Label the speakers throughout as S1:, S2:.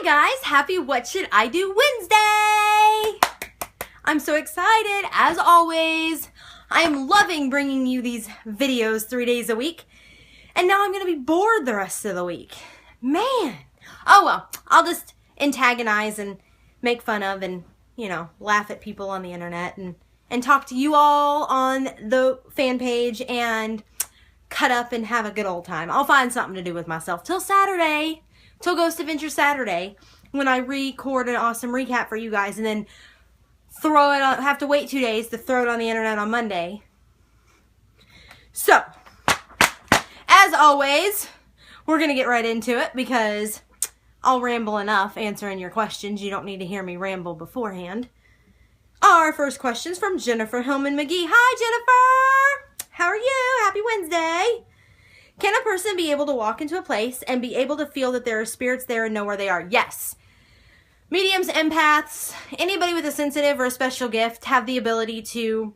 S1: Hi guys, happy What Should I Do Wednesday! I'm so excited, as always. I am loving bringing you these videos 3 days a week. And now I'm going to be bored the rest of the week. Man. Oh well, I'll just antagonize and make fun of and, laugh at people on the internet and talk to you all on the fan page and cut up and have a good old time. I'll find something to do with myself till Saturday. Till Ghost Adventure Saturday, when I record an awesome recap for you guys and then throw it on, have to wait 2 days to throw it on the internet on Monday. So, as always, we're going to get right into it because I'll ramble enough answering your questions. You don't need to hear me ramble beforehand. Our first question is from Jennifer Hillman McGee. Hi, Jennifer! How are you? Happy Wednesday! Can a person be able to walk into a place and be able to feel that there are spirits there and know where they are? Yes. Mediums, empaths, anybody with a sensitive or a special gift have the ability to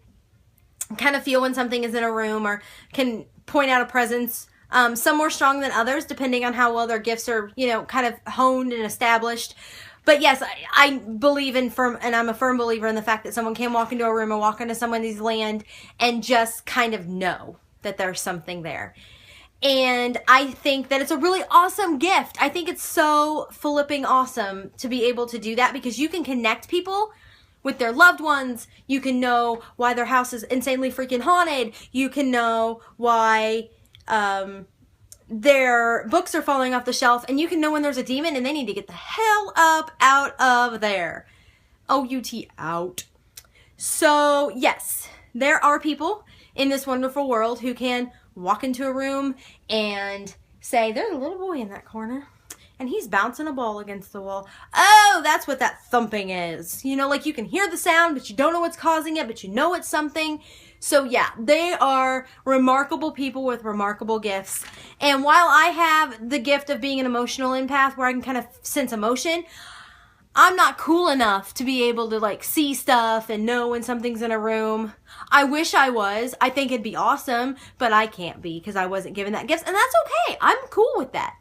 S1: kind of feel when something is in a room or can point out a presence. Some more strong than others, depending on how well their gifts are, kind of honed and established. But yes, I believe and I'm a firm believer in the fact that someone can walk into a room or walk into somebody's land and just kind of know that there's something there. And I think that it's a really awesome gift. I think it's so flipping awesome to be able to do that because you can connect people with their loved ones. You can know why their house is insanely freaking haunted. You can know why their books are falling off the shelf. And you can know when there's a demon and they need to get the hell up out of there. O-U-T, out. So, yes, there are people in this wonderful world who can walk into a room and say, there's a little boy in that corner and he's bouncing a ball against the wall. Oh, that's what that thumping is. Like you can hear the sound, but you don't know what's causing it, but you know it's something. So yeah, they are remarkable people with remarkable gifts. And while I have the gift of being an emotional empath where I can kind of sense emotion, I'm not cool enough to be able to see stuff and know when something's in a room. I wish I was. I think it'd be awesome, but I can't be because I wasn't given that gift. And that's okay. I'm cool with that.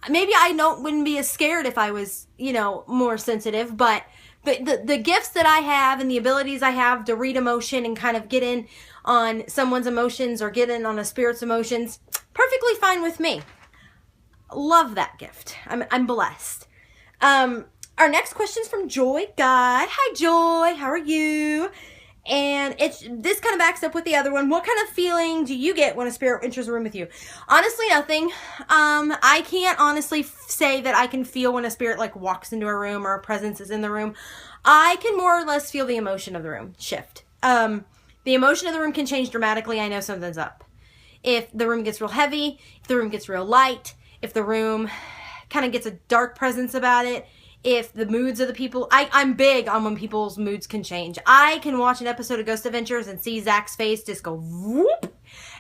S1: Maybe I wouldn't be as scared if I was, more sensitive, but the gifts that I have and the abilities I have to read emotion and kind of get in on someone's emotions or get in on a spirit's emotions, perfectly fine with me. Love that gift. I'm blessed. Our next question is from Joy God. Hi, Joy. How are you? And this kind of backs up with the other one. What kind of feeling do you get when a spirit enters a room with you? Honestly, nothing. I can't honestly say that I can feel when a spirit walks into a room or a presence is in the room. I can more or less feel the emotion of the room shift. The emotion of the room can change dramatically. I know something's up. If the room gets real heavy, if the room gets real light, if the room kind of gets a dark presence about it, if the moods of the people, I'm big on when people's moods can change. I can watch an episode of Ghost Adventures and see Zach's face just go whoop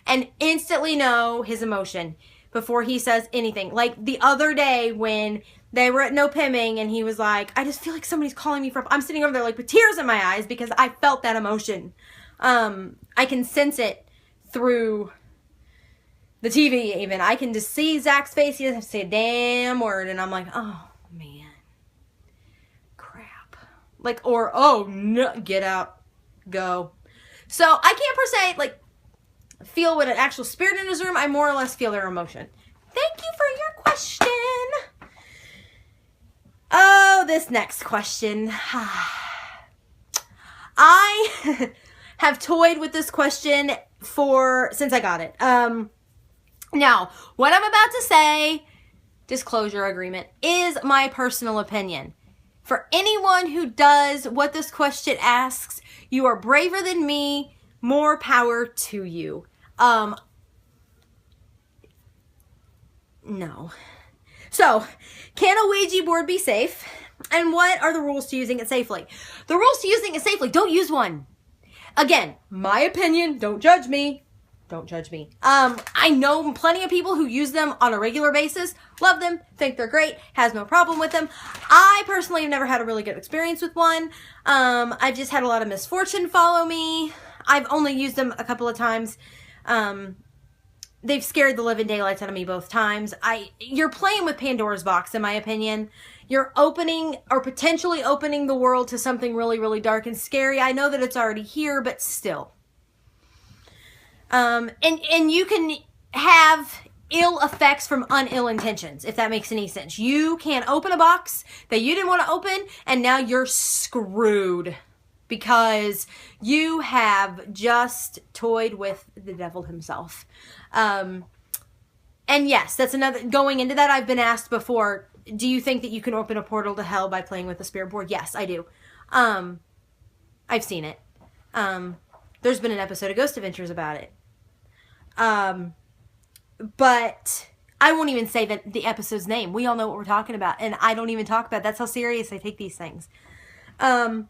S1: and instantly know his emotion before he says anything. Like the other day when they were at No Pimming and he was like, I just feel like somebody's calling me from, I'm sitting over there with tears in my eyes because I felt that emotion. I can sense it through the TV even. I can just see Zach's face. He doesn't have to say a damn word and I'm like, oh man. Or, oh, no, get out, go. So, I can't per se, feel what an actual spirit in his room. I more or less feel their emotion. Thank you for your question. Oh, this next question. I have toyed with this question since I got it. Now, what I'm about to say, disclosure agreement, is my personal opinion. For anyone who does what this question asks, you are braver than me. More power to you. No. So, can a Ouija board be safe? And what are the rules to using it safely? The rules to using it safely, don't use one. Again, my opinion, don't judge me. Don't judge me. I know plenty of people who use them on a regular basis. Love them. Think they're great. Has no problem with them. I personally have never had a really good experience with one. I've just had a lot of misfortune follow me. I've only used them a couple of times. they've scared the living daylights out of me both times. You're playing with Pandora's box, in my opinion. You're opening or potentially opening the world to something really, really dark and scary. I know that it's already here, but still. And you can have ill effects from unill intentions, if that makes any sense. You can open a box that you didn't want to open, and now you're screwed because you have just toyed with the devil himself. And yes, that's another, going into that, I've been asked before, do you think that you can open a portal to hell by playing with the spirit board? Yes, I do. I've seen it. There's been an episode of Ghost Adventures about it. But I won't even say that the episode's name. We all know what we're talking about, and I don't even talk about it. That's how serious I take these things. I'm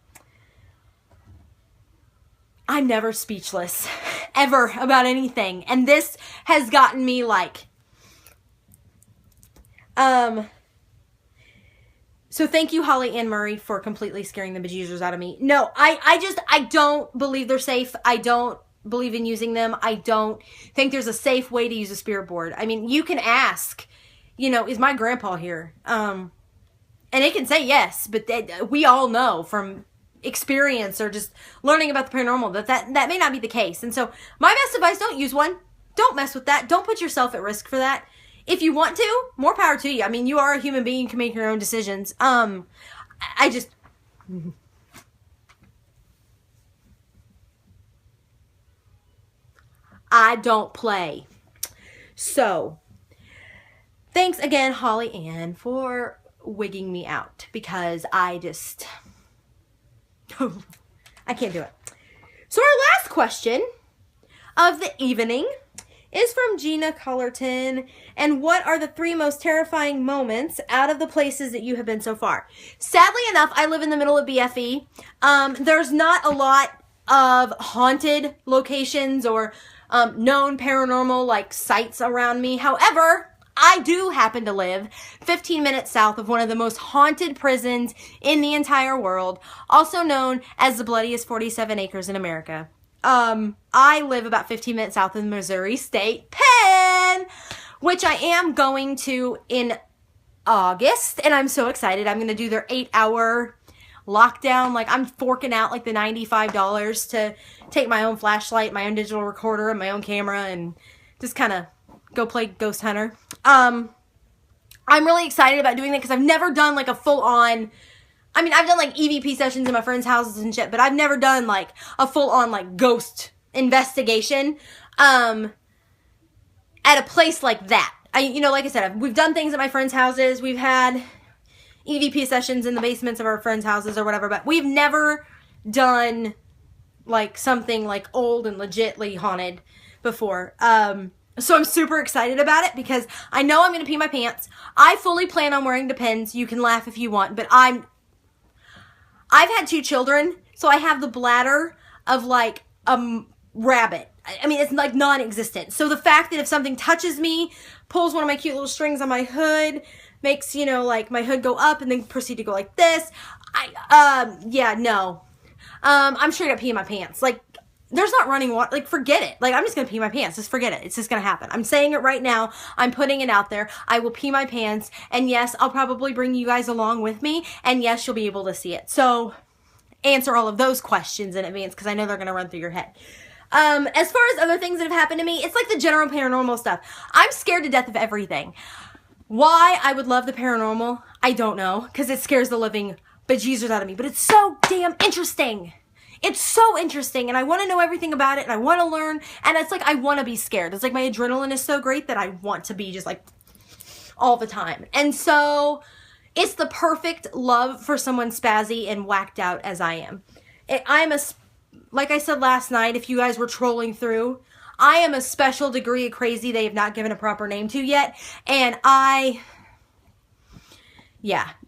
S1: never speechless, ever, about anything. And this has gotten me like... So thank you, Holly Ann Murray, for completely scaring the bejesus out of me. No, I don't believe they're safe. I don't believe in using them. I don't think there's a safe way to use a spirit board. I mean, you can ask, is my grandpa here? And it can say yes, but we all know from experience or just learning about the paranormal that may not be the case. And so my best advice, don't use one. Don't mess with that. Don't put yourself at risk for that. If you want to, more power to you. I mean, you are a human being. You can make your own decisions. I don't play. So, thanks again, Holly Ann, for wigging me out. Because I can't do it. So our last question of the evening is from Gina Cullerton. And what are the 3 most terrifying moments out of the places that you have been so far? Sadly enough, I live in the middle of BFE. There's not a lot of haunted locations or known paranormal like sites around me. However, I do happen to live 15 minutes south of one of the most haunted prisons in the entire world, also known as the bloodiest 47 acres in America. I live about 15 minutes south of the Missouri State Pen, which I am going to in August, and I'm so excited. I'm going to do their 8-hour lockdown. Like, I'm forking out like the $95 to take my own flashlight, my own digital recorder, and my own camera, and just kind of go play Ghost Hunter. I'm really excited about doing that because I've never done like a full-on... I mean, I've done like EVP sessions in my friends' houses and shit, but I've never done like a full-on like ghost investigation at a place like that. Like I said, we've done things at my friends' houses. We've had EVP sessions in the basements of our friends' houses or whatever, but we've never done like something like old and legitly haunted before. So I'm super excited about it because I know I'm going to pee my pants. I fully plan on wearing Depends. You can laugh if you want, but I've had 2 children, so I have the bladder of like a rabbit. I mean, it's like non-existent. So the fact that if something touches me, pulls one of my cute little strings on my hood, makes, like my hood go up and then proceed to go like this. No. I'm sure gonna pee in my pants. Like, there's not running water. Like, forget it. Like, I'm just gonna pee my pants. Just forget it. It's just gonna happen. I'm saying it right now. I'm putting it out there. I will pee my pants. And yes, I'll probably bring you guys along with me. And yes, you'll be able to see it. So, answer all of those questions in advance because I know they're gonna run through your head. As far as other things that have happened to me, it's like the general paranormal stuff. I'm scared to death of everything. Why I would love the paranormal, I don't know. Because it scares the living bejesus out of me. But it's so damn interesting. It's so interesting, and I want to know everything about it, and I want to learn, and it's like I want to be scared. It's like my adrenaline is so great that I want to be just like all the time. And so it's the perfect love for someone spazzy and whacked out as I am. Like I said last night, if you guys were trolling through, I am a special degree of crazy they have not given a proper name to yet, and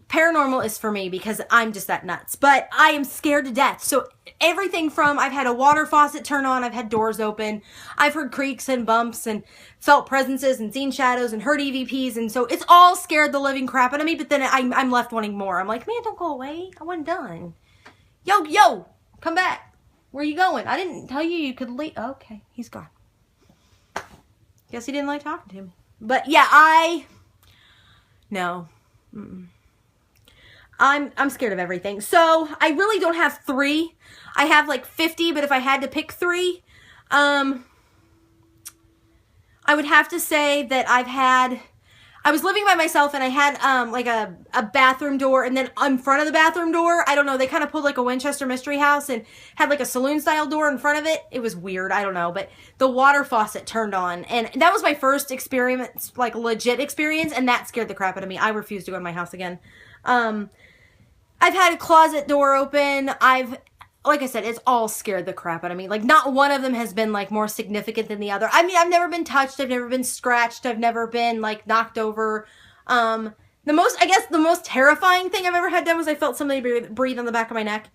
S1: paranormal is for me because I'm just that nuts. But I am scared to death. So everything from I've had a water faucet turn on, I've had doors open, I've heard creaks and bumps and felt presences and seen shadows and heard EVPs. And so it's all scared the living crap out of me. But then I'm left wanting more. I'm like, man, don't go away. I wasn't done. Yo, come back. Where are you going? I didn't tell you could leave. Okay, he's gone. Guess he didn't like talking to me. But yeah, no. I'm scared of everything. So I really don't have 3. I have like 50, but if I had to pick 3, I would have to say that I was living by myself and I had like a bathroom door, and then in front of the bathroom door, I don't know, they kind of pulled like a Winchester Mystery House and had like a saloon style door in front of it. It was weird, I don't know, but the water faucet turned on, and that was my first experience, like legit experience, and that scared the crap out of me. I refused to go to my house again. I've had a closet door open. Like I said, it's all scared the crap out of me. Like, not one of them has been, like, more significant than the other. I mean, I've never been touched. I've never been scratched. I've never been, like, knocked over. The most terrifying thing I've ever had done was I felt somebody breathe on the back of my neck.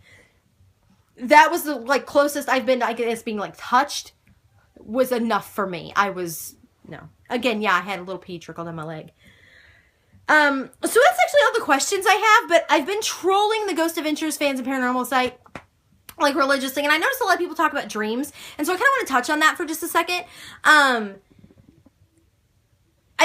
S1: That was the, like, closest I've been to, I guess, being, like, touched was enough for me. No. Again, yeah, I had a little pee trickle down my leg. So that's actually all the questions I have, but I've been trolling the Ghost Adventures fans and paranormal site, like, religiously, and I noticed a lot of people talk about dreams, and so I kind of want to touch on that for just a second. I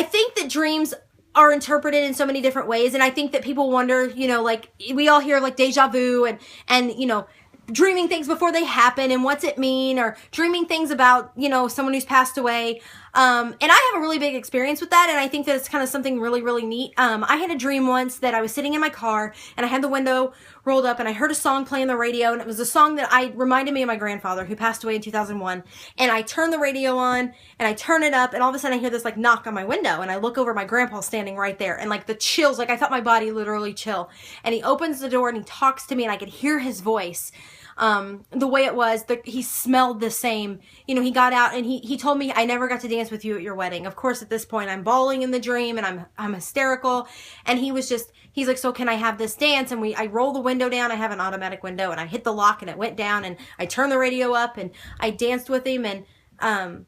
S1: think that dreams are interpreted in so many different ways, and I think that people wonder, you know, like, we all hear, like, deja vu, and you know, dreaming things before they happen, and what's it mean, or dreaming things about, you know, someone who's passed away. And I have a really big experience with that, and I think that it's kind of something really, really neat. I had a dream once that I was sitting in my car, and I had the window rolled up, and I heard a song play on the radio, and it was a song that reminded me of my grandfather, who passed away in 2001, and I turned the radio on, and I turn it up, and all of a sudden I hear this, like, knock on my window, and I look over, my grandpa's standing right there, and, like, the chills, like, I felt my body literally chill, and he opens the door, and he talks to me, and I could hear his voice. The way it was, he smelled the same. You know, he got out and he told me, I never got to dance with you at your wedding. Of course, at this point, I'm bawling in the dream and I'm hysterical. And he's like, so can I have this dance? And I roll the window down. I have an automatic window, and I hit the lock and it went down, and I turned the radio up and I danced with him. And,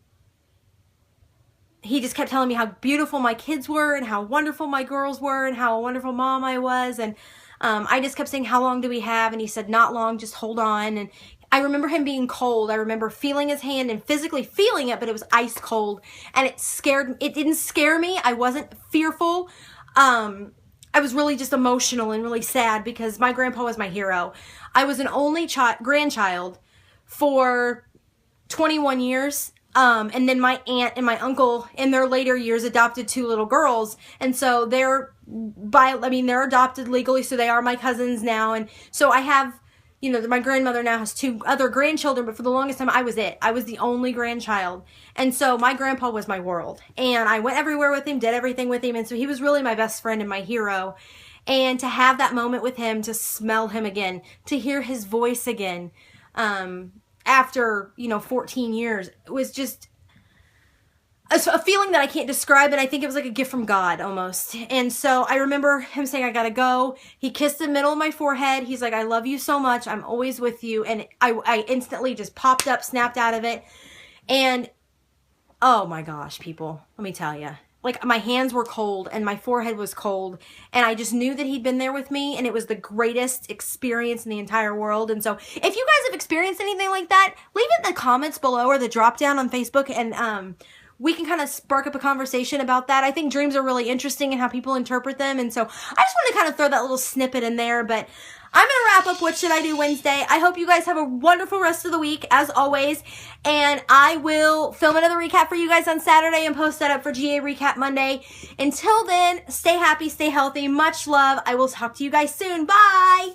S1: he just kept telling me how beautiful my kids were and how wonderful my girls were and how a wonderful mom I was. And I just kept saying, how long do we have? And he said, not long, just hold on. And I remember him being cold. I remember feeling his hand and physically feeling it, but it was ice cold. And it didn't scare me. I wasn't fearful. I was really just emotional and really sad because my grandpa was my hero. I was an only grandchild for 21 years. And then my aunt and my uncle in their later years adopted 2 little girls. And so they're adopted legally, so they are my cousins now. And so I have, you know, my grandmother now has 2 other grandchildren, but for the longest time I was the only grandchild. And so my grandpa was my world. And I went everywhere with him, did everything with him. And so he was really my best friend and my hero. And to have that moment with him, to smell him again, to hear his voice again, after, you know, 14 years, it was just a feeling that I can't describe, and I think it was like a gift from God almost. And so I remember him saying, I gotta go. He kissed the middle of my forehead. He's like, I love you so much. I'm always with you. And I instantly just popped up, snapped out of it. And oh my gosh, people, let me tell you. Like, my hands were cold and my forehead was cold, and I just knew that he'd been there with me, and it was the greatest experience in the entire world. And so if you guys have experienced anything like that, leave it in the comments below or the drop down on Facebook, and we can kind of spark up a conversation about that. I think dreams are really interesting and how people interpret them, and so I just want to kind of throw that little snippet in there. But I'm going to wrap up What Should I Do Wednesday. I hope you guys have a wonderful rest of the week, as always. And I will film another recap for you guys on Saturday and post that up for GA Recap Monday. Until then, stay happy, stay healthy. Much love. I will talk to you guys soon. Bye!